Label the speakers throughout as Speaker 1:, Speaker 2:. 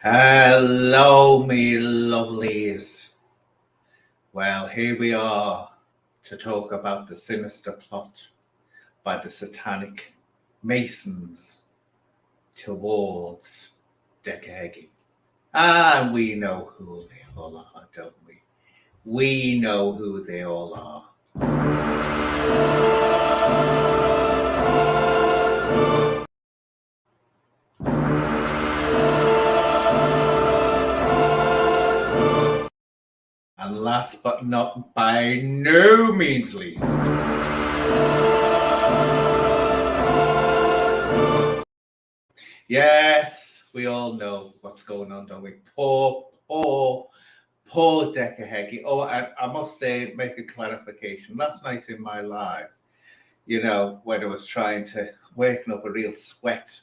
Speaker 1: Hello, me lovelies. Well, here we are to talk about the sinister plot by the satanic Masons towards Decca Heggie. And we know who they all are, don't we? We know who they all are. And last but not by no means least, yes, we all know what's going on, don't we? Poor Decca Heggie. Oh, I must say, make a clarification. Last night in my live, when I was trying to waking up a real sweat,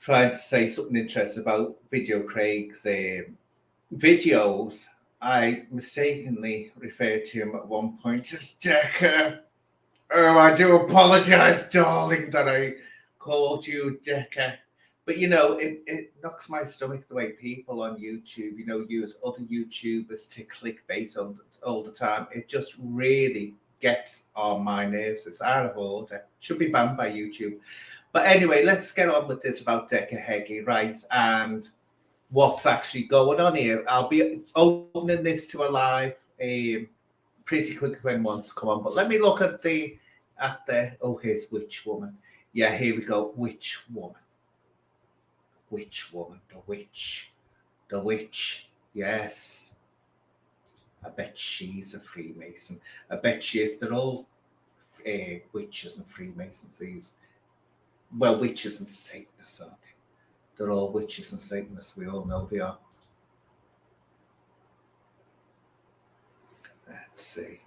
Speaker 1: trying to say something interesting about Video Craig's videos, I mistakenly referred to him at one point as Decca. Oh, I do apologize, darling, that I called you Decca. But, it knocks my stomach the way people on YouTube, use other YouTubers to clickbait all the time. It just really gets on my nerves. It's out of order. Should be banned by YouTube. But anyway, let's get on with this about Decca Heggie, right? And what's actually going on here. I'll be opening this to a live pretty quick if anyone wants to come on. But let me look at the here's Witch Woman. Yeah, here we go. Witch Woman. Witch Woman. The witch. The witch. Yes. I bet she's a Freemason. I bet she is. They're all witches and Freemasons. Well, witches and Satanists, aren't they? They're all witches and Satanists. We all know they are. Let's see.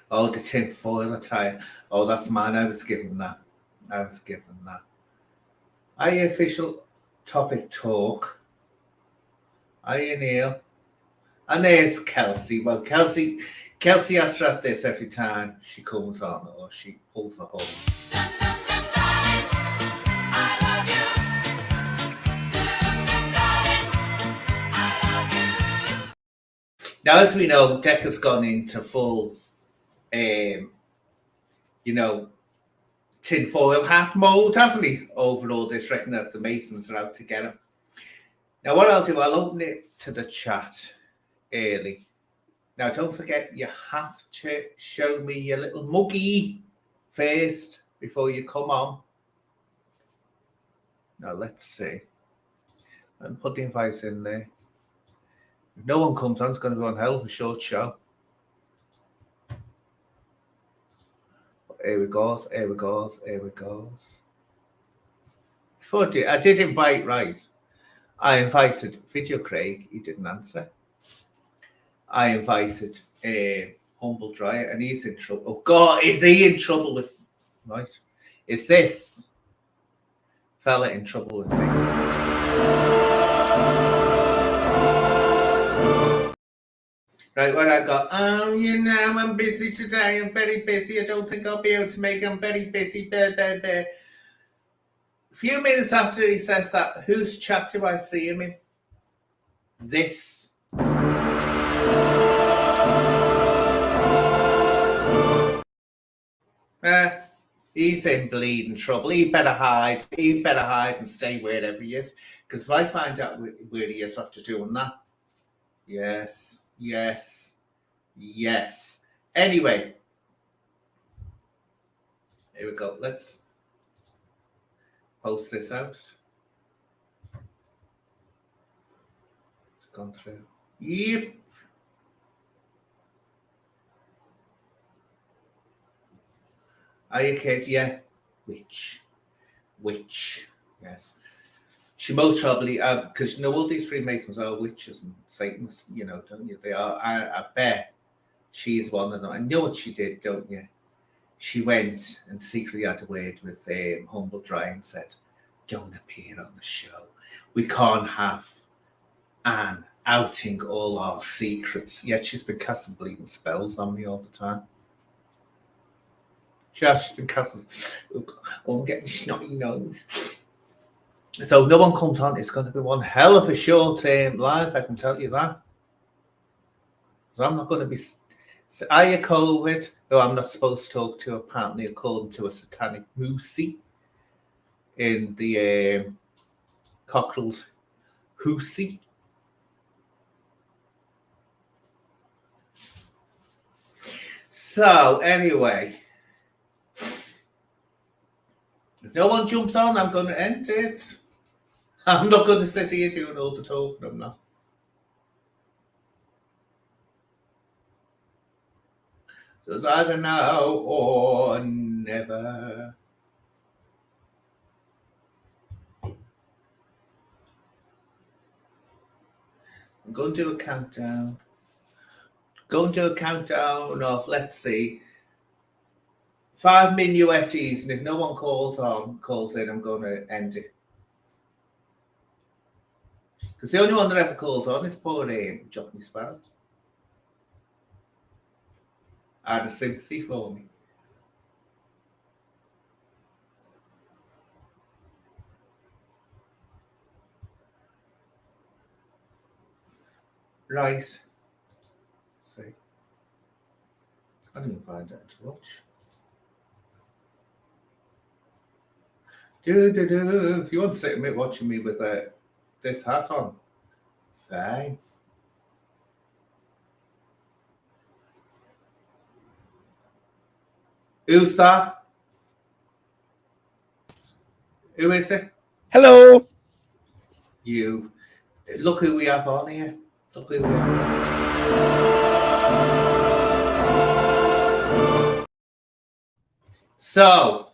Speaker 1: Oh, the tin foil attire. Oh, that's mine. I was given that. Are you official topic talk? Are you Neil? And there's Kelsey. Well, Kelsey has to have this every time she comes on or she pulls a hole. Now, as we know, Decca's gone into full, tinfoil hat mode, hasn't he? Over all this, reckon that the Masons are out to get him. Now, what I'll do, I'll open it to the chat early. Now, don't forget, you have to show me your little muggy first before you come on. Now, let's see. And put the advice in there. If no one comes on, it's going to be one hell of a short show. Here we goes. Before I did invite, right? I invited Video Craig, he didn't answer. I invited Humble Dryer, and he's in trouble. Oh, God, is he in trouble with... Right. Is this fella in trouble with me? Right, what I got? I'm busy today. I'm very busy. I don't think I'll be able to make it. I'm very busy. A few minutes after he says that, whose chat do I see him in? This. He's in bleeding trouble. He better hide. And stay wherever he is. Because if I find out where he is after doing that, yes. Anyway, here we go. Let's post this out. It's gone through. Yep. Are you kid? Yeah. Witch. Yes. She most probably, because all these Freemasons are witches and Satanists, don't you? They are. I bet she's one of them. I know what she did, don't you? She went and secretly had a word with Humble Dry and said, "Don't appear on the show. We can't have Anne outing all our secrets." Yet she's been casting bleeding spells on me all the time. She's been casting. Oh, I'm getting snotty nose. So no one comes on. It's going to be one hell of a short live, I can tell you that. So I'm not going to be. Are you COVID? Who I'm not supposed to talk to, apparently, according to a satanic moosey in the Cockerels Hoosie. So anyway, if no one jumps on, I'm going to end it. I'm not going to sit here doing all the talking. I'm not. So it's either now or never. I'm going to do a countdown. Go and do a countdown of, let's see, 5 minuettes, and if no one calls in, I'm going to end it. Because the only one that ever calls on is poor Jockney Sparrow. Out of sympathy for me. Right. See. I didn't find that to watch. If you want to sit and watching me with this hat on, fine. Who's that? Who is it?
Speaker 2: Hello.
Speaker 1: You. Look who we have on here. Look who we have. So,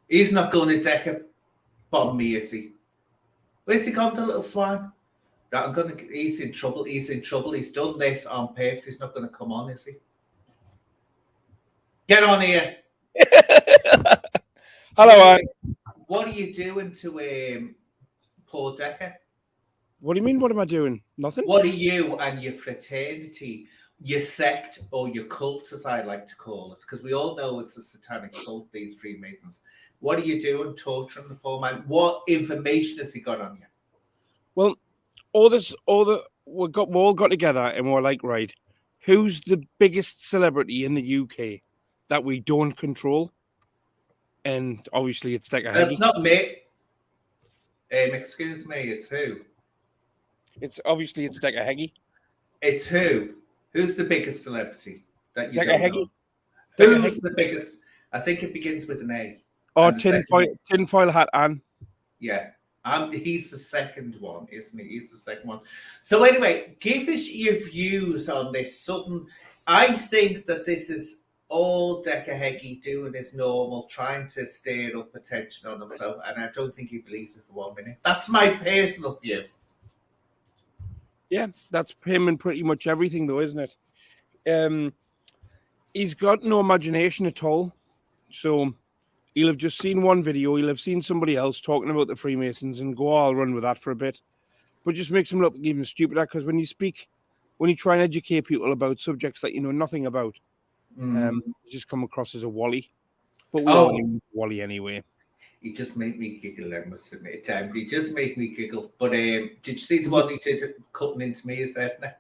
Speaker 1: he's not going to Decca bomb me, is he? Where's he gone, the little swine? He's in trouble. He's in trouble. He's done this on purpose. He's not going to come on, is he? Get on here.
Speaker 2: Hello,
Speaker 1: what are you doing to poor Decca?
Speaker 2: What do you mean? What am I doing? Nothing.
Speaker 1: What are you and your fraternity, your sect, or your cult, as I like to call it? Because we all know it's a satanic cult, these Freemasons. What are you doing, torturing the poor man? What information has he got on you?
Speaker 2: Well, we all got together and we're like, right, who's the biggest celebrity in the UK that we don't control? And obviously, it's Decca Heggie.
Speaker 1: It's not me. Excuse me, it's who?
Speaker 2: It's Decca Heggie.
Speaker 1: It's who? Who's the biggest celebrity that you
Speaker 2: Decca
Speaker 1: don't
Speaker 2: Heggie.
Speaker 1: know? Who's the biggest? I think it begins with an A.
Speaker 2: Oh, tinfoil hat Anne.
Speaker 1: Yeah. He's the second one, isn't he? He's the second one. So anyway, give us your views on this sudden. I think that this is all Decca Heggie doing his normal, trying to stir up attention on himself, and I don't think he believes it for 1 minute. That's my personal view.
Speaker 2: Yeah, that's him and pretty much everything, though, isn't it? He's got no imagination at all. So he'll have just seen one video. He'll have seen somebody else talking about the Freemasons and go, oh, I'll run with that for a bit. But just makes him look even stupider, because when you try and educate people about subjects that you know nothing about, you just come across as a wally. But we all knew wally anyway.
Speaker 1: He just made me giggle, I must admit, at times. He just made me giggle. But did you see the one he did cutting into me, is Edna?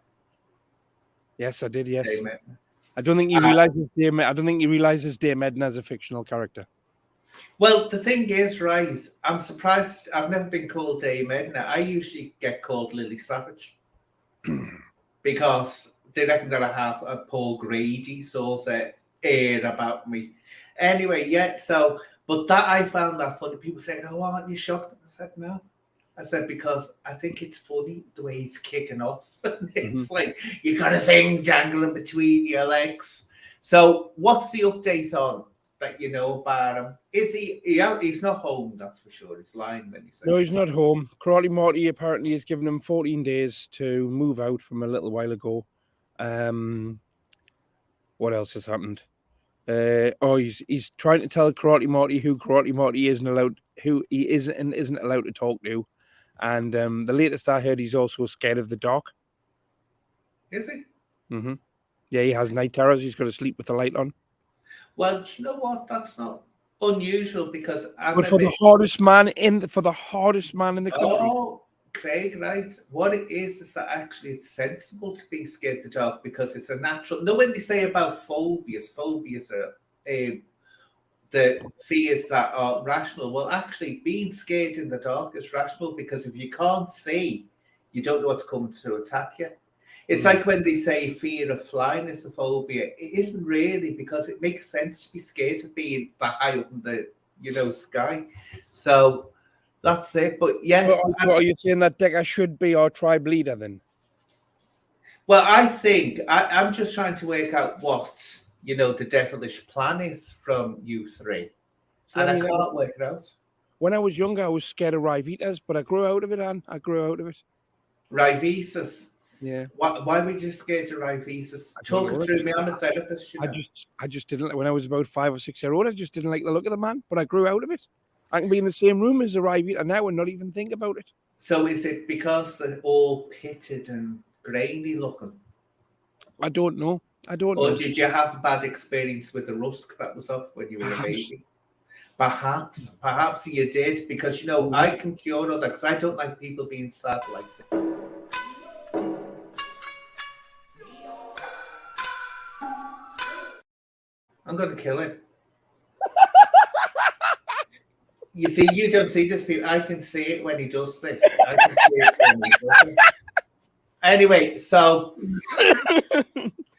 Speaker 2: Yes, I did, yes. I don't think he realizes Dame Edna as a fictional character.
Speaker 1: Well, the thing is, right, I'm surprised. I've never been called Dame Edna. I usually get called Lily Savage because they reckon that I have a Paul Grady sort of air about me. Anyway, yeah, so, but that I found that funny. People saying, oh, aren't you shocked? I said, no. I said, because I think it's funny the way he's kicking off. It's like, you got a thing dangling between your legs. So what's the update on that you know about him? Is he's not home, that's for sure. He's lying when he says.
Speaker 2: No, he's not home. Karate Marty apparently has given him 14 days to move out from a little while ago. What else has happened? He's trying to tell Karate Marty who Karate Marty isn't allowed to talk to. And the latest I heard, he's also scared of the dark.
Speaker 1: Is he?
Speaker 2: Mm-hmm. Yeah, he has night terrors. He's got to sleep with the light on.
Speaker 1: Well, do you know what? That's not unusual because I
Speaker 2: But for
Speaker 1: remember.
Speaker 2: the hardest man in the country.
Speaker 1: Oh, Craig, right. What it is that actually it's sensible to be scared of the dark because it's a natural. No, when they say about phobias are the fears that are rational. Well, actually, being scared in the dark is rational because if you can't see, you don't know what's coming to attack you. It's like when they say fear of flying is a phobia. It isn't really because it makes sense to be scared of being that high up in the sky. So that's it. But yeah,
Speaker 2: So are you saying that Decca should be our tribe leader then?
Speaker 1: well, I think I'm just trying to work out what the devilish plan is from you three,
Speaker 2: So,
Speaker 1: and
Speaker 2: I
Speaker 1: I
Speaker 2: mean,
Speaker 1: can't work it out.
Speaker 2: when I was younger, I was scared of Rivitas, but I grew out of it, Anne. I grew out of it.
Speaker 1: Rivesis.
Speaker 2: Yeah.
Speaker 1: Why were you scared of Rivesis?
Speaker 2: I don't
Speaker 1: Talk it
Speaker 2: know.
Speaker 1: through me. I'm a therapist,
Speaker 2: I just didn't. When I was about 5 or 6 years old, I just didn't like the look of the man. But I grew out of it. I can be in the same room as a Rivita now and not even think about it.
Speaker 1: So is it because they're all pitted and grainy looking?
Speaker 2: I don't know.
Speaker 1: Or did you have a bad experience with the rusk that was off when you were a baby? Perhaps you did, because I can cure all that because I don't like people being sad like that. I'm going to kill him. You see, you don't see this, people. I can see it when he does this. I can see it when he does it. Anyway, so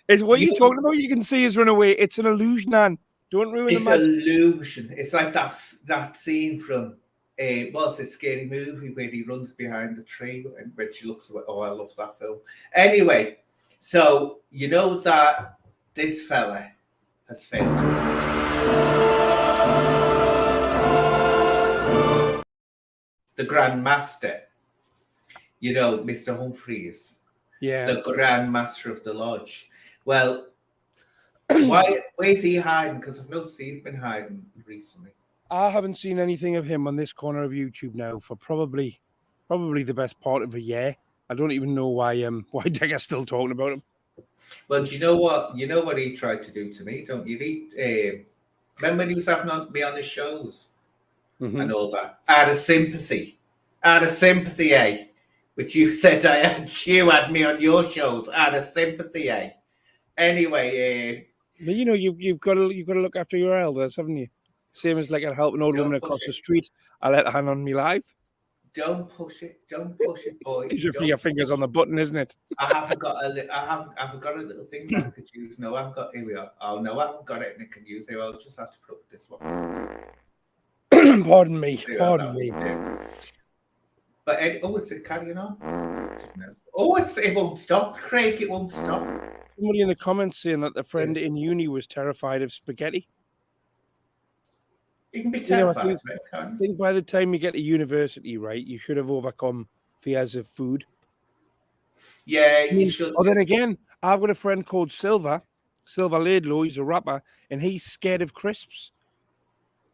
Speaker 2: it's what you're talking about. You can see us run away. It's an illusion, Anne. Don't ruin the magic.
Speaker 1: It's illusion. It's like that scene from what's a scary movie where he runs behind the tree and when she looks away. Oh, I love that film. Anyway, so you know that this fella has failed. The Grand Master, Mr. Humphreys, the Grand Master of the Lodge. Well, where's he hiding? Because I've noticed he's been hiding recently.
Speaker 2: I haven't seen anything of him on this corner of YouTube now for probably the best part of a year. I don't even know why Decca's still talking about him.
Speaker 1: Well, do you know what? You know what he tried to do to me, don't you? Remember when he was having me on his shows and all that? Out of sympathy, eh? Which you said you had me on your shows. Out of sympathy, eh? Anyway,
Speaker 2: but you've got to look after your elders, haven't you? Same as like I help an old woman across the street. I let her hand on me live.
Speaker 1: Don't push it, boy.
Speaker 2: It's just your fingers on the button, isn't it?
Speaker 1: I haven't got a little thing that I could use. No, I've got. Here we are. Oh no, I haven't got it, and I can use it. I'll just have to put this one.
Speaker 2: Pardon me.
Speaker 1: But is it carrying on? Oh, it won't stop, Craig. It won't stop.
Speaker 2: Somebody in the comments saying that the friend in uni was terrified of spaghetti.
Speaker 1: You can be terrified.
Speaker 2: I think by the time you get to university, right, you should have overcome fears of food.
Speaker 1: Yeah, you should.
Speaker 2: Oh, then again, I've got a friend called Silver Laidlow. He's a rapper, and he's scared of crisps.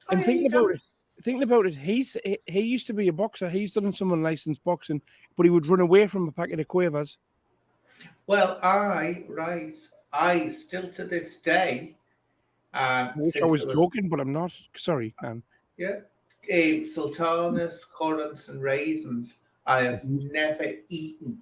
Speaker 2: And thinking about it, he used to be a boxer. He's done some unlicensed boxing, but he would run away from a packet of quavers.
Speaker 1: Well, I still to this day.
Speaker 2: I wish I was joking, but I'm not. Sorry, man.
Speaker 1: Yeah. Sultanas, currants, and raisins, I have never eaten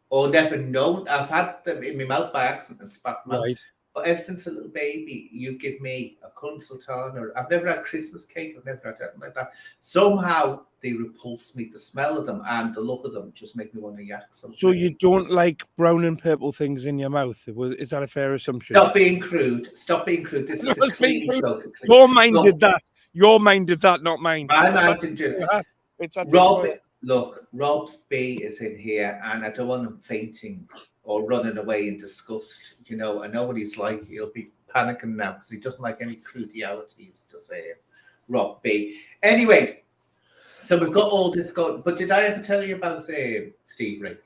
Speaker 1: or never known. I've had them in my mouth by accident and spat them out.
Speaker 2: Right.
Speaker 1: But ever since a little baby, you give me a currant sultana. I've never had Christmas cake. I've never had anything like that. Somehow they repulse me. The smell of them and the look of them just make me want to yak something.
Speaker 2: So you don't like brown and purple things in your mouth? Is that a fair assumption?
Speaker 1: Stop being crude. This is a clean show.
Speaker 2: Your mind did that. Your mind did that, not mine.
Speaker 1: My mind didn't do it. Rob B is in here, and I don't want him fainting or running away in disgust. I know what he's like. He'll be panicking now because he doesn't like any crudialities to say it. Rob B. Anyway, so we've got all this going. But did I ever tell you about Steve Ray?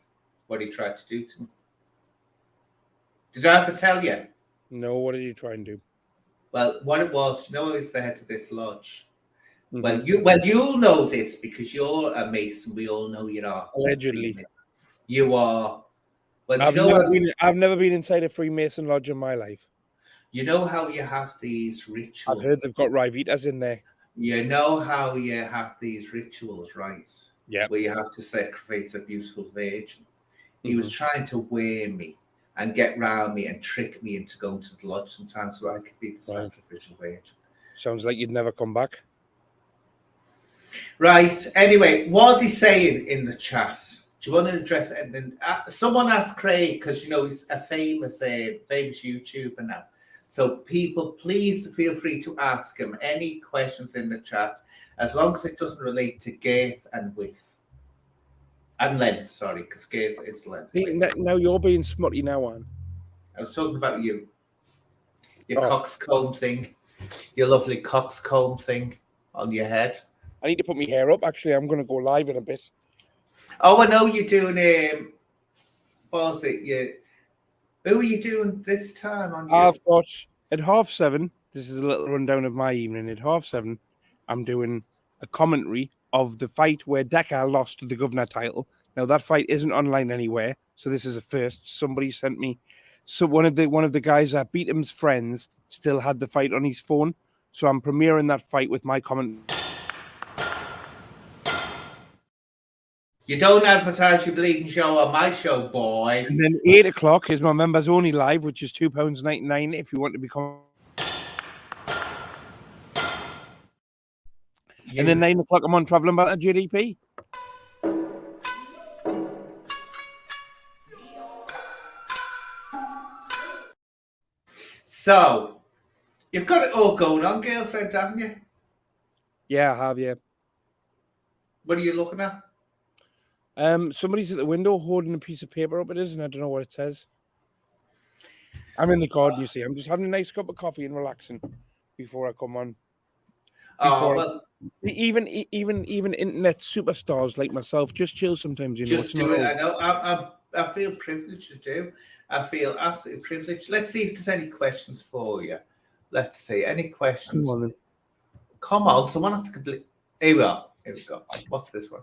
Speaker 1: What he tried to do to me? Did I ever tell you?
Speaker 2: No, what did he try and do?
Speaker 1: Well, what it was, he's the head of this lodge. Mm-hmm. You'll know this because you're a Mason. We all know you are.
Speaker 2: Allegedly.
Speaker 1: You are. Well,
Speaker 2: I've never been inside a Freemason lodge in my life.
Speaker 1: You know how you have these rituals?
Speaker 2: I've heard they've got Rivitas in there.
Speaker 1: You know how you have these rituals, right?
Speaker 2: Yeah.
Speaker 1: Where you have to sacrifice a beautiful virgin. He was
Speaker 2: Mm-hmm.
Speaker 1: trying to wear me and get round me and trick me into going to the lodge sometimes so I could be the sacrificial virgin.
Speaker 2: Sounds like you'd never come back.
Speaker 1: Right. Anyway, what are they saying in the chat? Do you want to address it? And then someone asked Craig, because you know he's a famous YouTuber now. So people, please feel free to ask him any questions in the chat, as long as it doesn't relate to girth and width and length. Sorry, because girth is length.
Speaker 2: Now you're being smutty now, Anne.
Speaker 1: I was talking about you, your coxcomb thing, your lovely coxcomb thing on your head.
Speaker 2: I need to put my hair up. Actually, I'm going to go live in a bit.
Speaker 1: Oh, I know you're doing. What was it? Who are you doing this time on your?
Speaker 2: I've got at 7:30. This is a little rundown of my evening. At 7:30, I'm doing a commentary of the fight where Decca lost the governor title. Now that fight isn't online anywhere, so this is a first. Somebody sent me. So one of the guys that beat him's friends still had the fight on his phone. So I'm premiering that fight with my comment.
Speaker 1: You don't advertise your bleeding show on my show, boy.
Speaker 2: And then 8 o'clock is my members only live, which is £2.99 if you want to become. And then 9 o'clock, I'm on Travelling Back to GDP.
Speaker 1: So, you've got it all going on, girlfriend, haven't you?
Speaker 2: Yeah, I have, yeah.
Speaker 1: What are you looking at?
Speaker 2: Somebody's at the window holding a piece of paper up, it is, and I don't know what it says. I'm in the garden, you see. I'm just having a nice cup of coffee and relaxing before I come on. Even internet superstars like myself just chill sometimes. You know,
Speaker 1: just do it. I know. I feel privileged to do. I feel absolutely privileged. Let's see if there's any questions for you. Let's see any questions. Come on, someone has to complete. Here we are. Here we go. What's this one?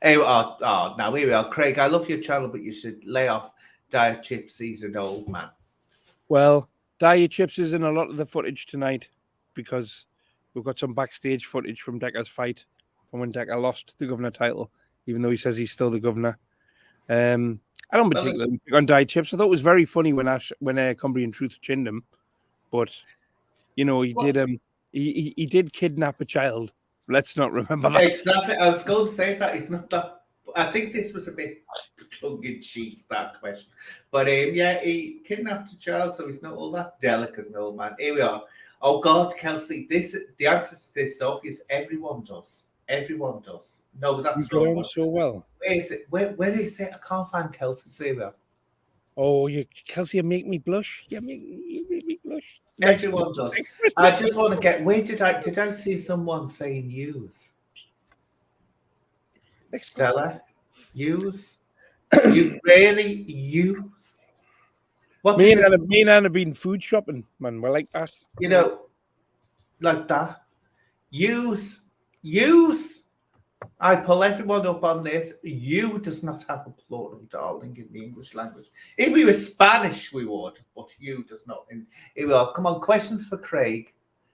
Speaker 1: Here we are. Oh, now here we are. Craig, I love your channel, but you should lay off diet chips. He's an old man.
Speaker 2: Well, diet chips is in a lot of the footage tonight because we've got some backstage footage from Decca's fight from when Decca lost the governor title, even though he says he's still the governor. I don't particularly pick on diet chips. I thought it was very funny when Cumbrian Truth chinned him, but you know he did kidnap a child. Let's not remember that.
Speaker 1: Exactly. I was going to say that it's not that. I think this was a bit tongue-in-cheek, that question. But yeah, he kidnapped a child, so he's not all that delicate, no man. Here we are. Oh God, Kelsey, the answer to this is obvious. Everyone does. Everyone does. No, that's
Speaker 2: wrong. You so well.
Speaker 1: Where is it? Where is it? I can't find Kelsey. Here we are.
Speaker 2: Oh, Kelsey, you make me blush. You make me blush.
Speaker 1: Everyone does. I just want to get. Where did I see someone saying use? Stella, use. You really use?
Speaker 2: What me and Anna have been food shopping, man. We're like that.
Speaker 1: You know, like that. Use. I pull everyone up on this. You does not have a plural, darling, in the English language. If we were Spanish, we would, but you does not. Here we are. Come on, questions for Craig.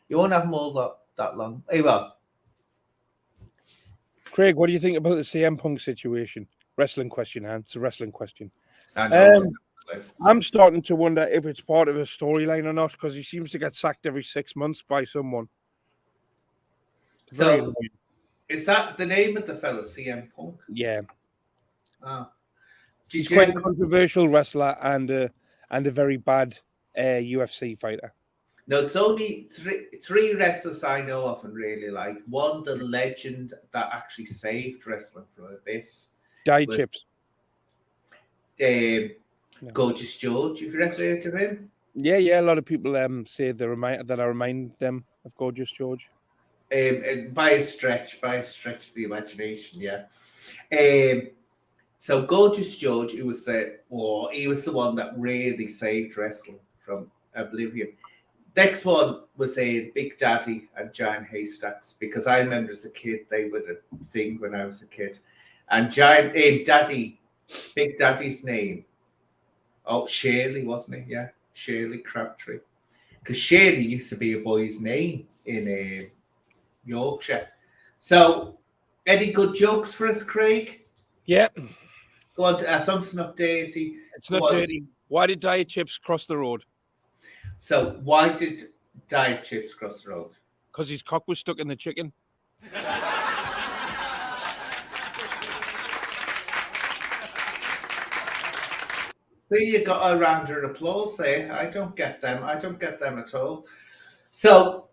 Speaker 1: You won't have them all that long. Here we are.
Speaker 2: Craig, what do you think about the CM Punk situation? Wrestling question, Anne. It's a wrestling question.
Speaker 1: I know.
Speaker 2: I'm starting to wonder if it's part of a storyline or not, because he seems to get sacked every 6 months by someone.
Speaker 1: So, is that the name of the fella, CM Punk?
Speaker 2: Yeah.
Speaker 1: Oh.
Speaker 2: He's quite a controversial wrestler and a very bad UFC fighter.
Speaker 1: No, it's only three wrestlers I know of and really like. One, the legend that actually saved wrestling from abyss.
Speaker 2: Diet chips.
Speaker 1: Gorgeous George. Have you ever heard of him?
Speaker 2: Yeah. A lot of people say that I remind them of Gorgeous George.
Speaker 1: By a stretch of the imagination, yeah. So Gorgeous George, he was the one that really saved wrestling from oblivion. Next one was Big Daddy and Giant Haystacks, because I remember as a kid they were the thing when I was a kid. And Big Daddy's name, Shirley, wasn't it? Yeah, Shirley Crabtree. because Shirley used to be a boy's name in Yorkshire. So, any good jokes for us, Craig?
Speaker 2: Yeah.
Speaker 1: Go on to something not Daisy.
Speaker 2: It's not dirty. Why did Diet Chips cross the road?
Speaker 1: So, why did Diet Chips cross the road?
Speaker 2: Because his cock was stuck in the chicken.
Speaker 1: See, you got a round of applause there. I don't get them. I don't get them at all. So,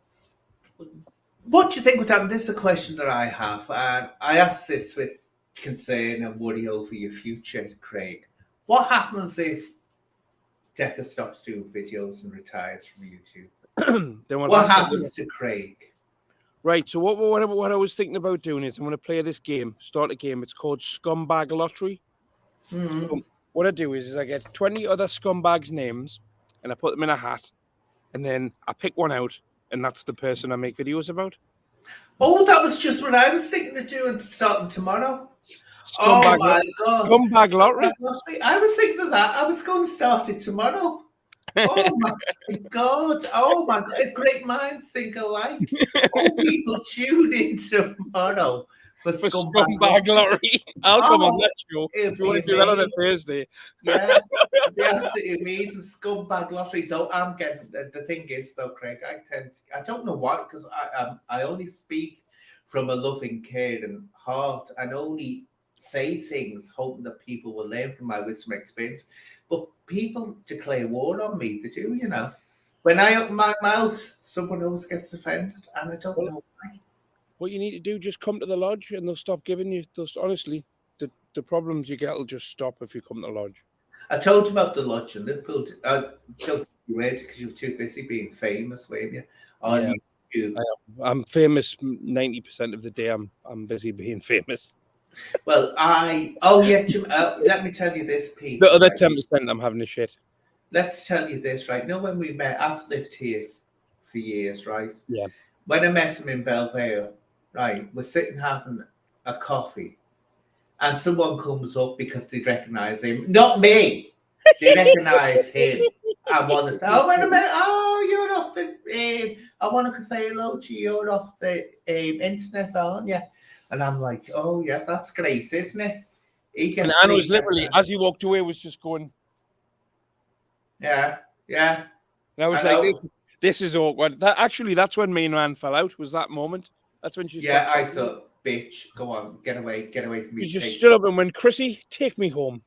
Speaker 1: what do you think would happen? This is a question that I have. And I ask this with concern and worry over your future, Craig. What happens if Decca stops doing videos and retires from YouTube?
Speaker 2: Then
Speaker 1: what happens to Craig?
Speaker 2: Right, so what I was thinking about doing is I'm going to play this game, start a game. It's called Scumbag Lottery.
Speaker 1: Mm-hmm.
Speaker 2: So what I do is I get 20 other scumbags' names and I put them in a hat, and then I pick one out, and that's the person I make videos about.
Speaker 1: Oh, that was just what I was thinking of doing starting tomorrow.
Speaker 2: Scumbag,
Speaker 1: oh my God.
Speaker 2: Scumbag Lottery.
Speaker 1: I was thinking of that. I was going to start it tomorrow. Oh my God. Oh my God. Great minds think alike. All people tune in tomorrow for
Speaker 2: Scumbag Lottery. I'll come on that show. If you want to do that on a Thursday.
Speaker 1: Yeah, it'd be absolutely amazing. Scumbag Lottery. Though I'm getting the thing is though, Craig, I don't know why, because I only speak from a loving, caring heart and only say things hoping that people will learn from my wisdom experience. But people declare war on me. They do, you know. When I open my mouth, someone else gets offended, and I don't know why.
Speaker 2: What you need to do, just come to the lodge, and they'll stop giving you those. Honestly, the problems you get will just stop if you come to the lodge.
Speaker 1: I told you about the lodge in Liverpool. Don't you wait because you were too busy being famous, weren't you? On YouTube.
Speaker 2: I'm famous 90% of the day. I'm busy being famous.
Speaker 1: Well, Jim, let me tell you this, Pete.
Speaker 2: The other 10%, I'm having a shit.
Speaker 1: Let's tell you this, right? You know, when we met, I've lived here for years, right?
Speaker 2: Yeah.
Speaker 1: When I met him in Belvedere, right, we're sitting having a coffee, and someone comes up because they recognise him. Not me. They recognise him. I want to say, you're off the. I want to say hello to you. You're off the internet, aren't you? And I'm like, oh yeah, that's great, isn't it?
Speaker 2: And Anna was literally, as he walked away, was just going.
Speaker 1: Yeah. And
Speaker 2: I was like, this is awkward. That's when me and Anne fell out. Was that moment? That's when she.
Speaker 1: Yeah, I thought, bitch, go on, get away from me.
Speaker 2: You just stood up and went, Chrissy, take me home.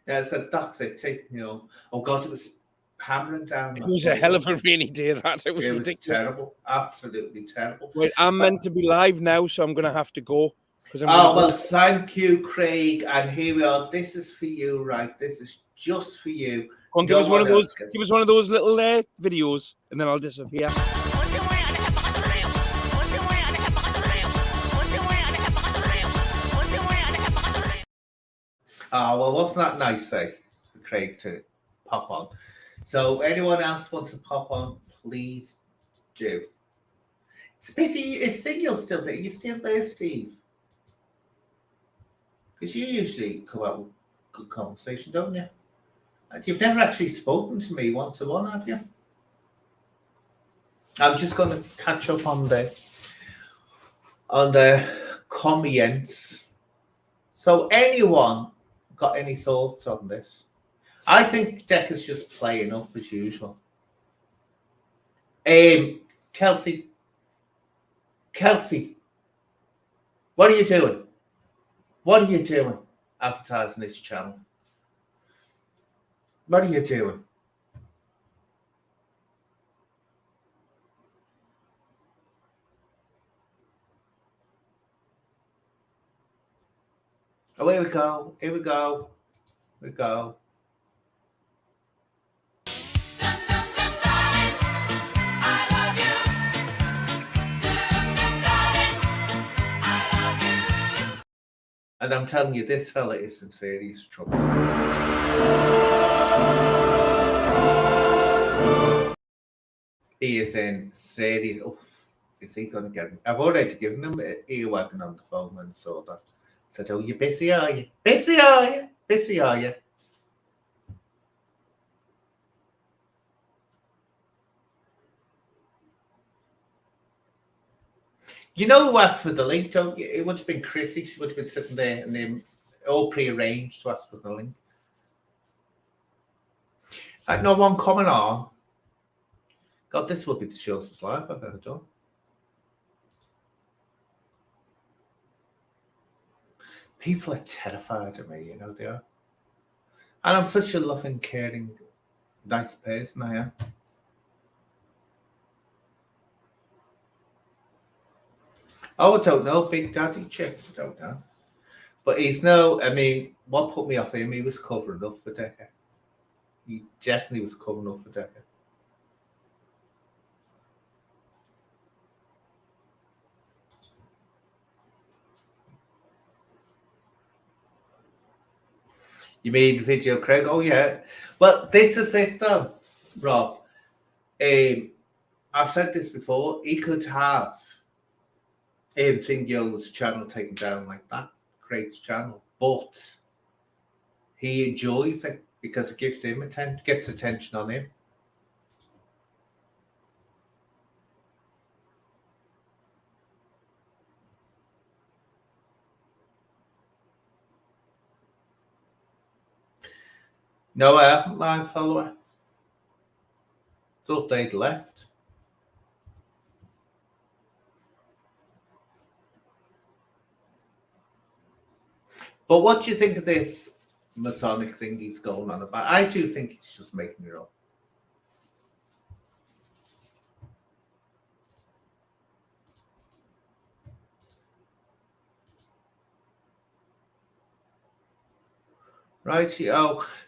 Speaker 1: Yeah, I said, that's it, take me home. Oh God, it was hammering down.
Speaker 2: It was a hell of a rainy day. It was
Speaker 1: terrible, absolutely terrible.
Speaker 2: Wait, I'm meant to be live now, so I'm going to have to go.
Speaker 1: Thank you, Craig. And here we are. This is for you, right? This is just for you.
Speaker 2: Give us one of those little videos, and then I'll disappear.
Speaker 1: Well, wasn't that nice, for Craig to pop on? So, anyone else wants to pop on, please do. It's a pity. It's thing you're still there. You're still there, Steve. Because you usually come out with good conversation, don't you? And you've never actually spoken to me one-to-one, have you? I'm just going to catch up on the comments. So, anyone got any thoughts on this? I think Decca's just playing up as usual. Kelsey, what are you doing? What are you doing advertising this channel? What are you doing? Oh, here we go. Here we go. We go. And I'm telling you, this fella is in serious trouble. He is in serious. Oh, is he going to get him? I've already given him an earwagging on the phone when I saw that. I said, oh, you busy, are you? Busy, are you? Busy, are you? You know who asked for the link, don't you? It would have been Chrissy. She would have been sitting there and then all prearranged to ask for the link. No one coming on. God, this will be the shortest live I've ever done. People are terrified of me, you know they are. And I'm such a loving, caring, nice person, I am. Oh, I don't know. Big Daddy Chips, I don't know. But he's what put me off him, he was covering up for Decca. He definitely was covering up for Decca. You mean video, Craig? Oh, yeah. Well, this is it, though, Rob. I've said this before. He could have Thingy's channel taken down like that. Craig's channel. But he enjoys it because it gives him gets attention on him. No, I haven't, live follower. Thought they'd left. But what do you think of this Masonic thing he's going on about? I do think he's just making it up. Right,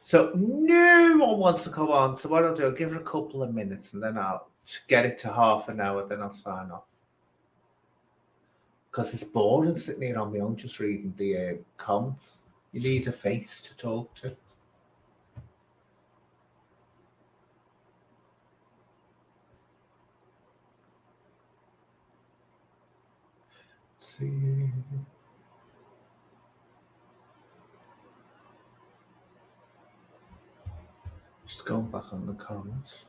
Speaker 1: so no one wants to come on. So what I'll do, I'll give it a couple of minutes and then I'll get it to half an hour, then I'll sign off. Because it's boring sitting here on my own just reading the comments. You need a face to talk to. Let's see. Just going back on the comments.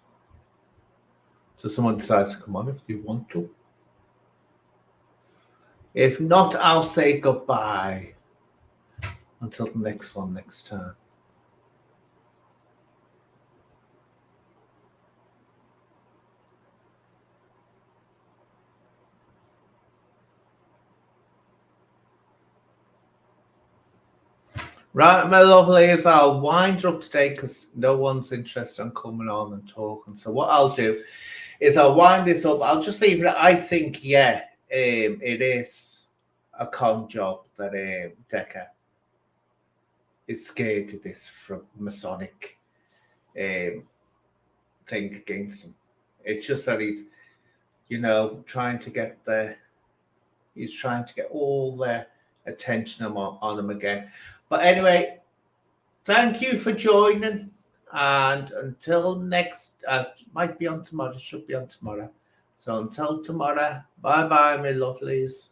Speaker 1: So someone decides to come on if you want to. If not, I'll say goodbye. Until the next one next time. Right, my lovelies, I'll wind up today because no one's interested in coming on and talking. So what I'll do is I'll wind this up. I'll just leave it. I think, it is a con job that Decca is scared of this from Masonic thing against him. It's just that he's, trying to get all the attention on him again. But anyway, thank you for joining. And until next, might be on tomorrow, should be on tomorrow. So until tomorrow, bye-bye, my lovelies.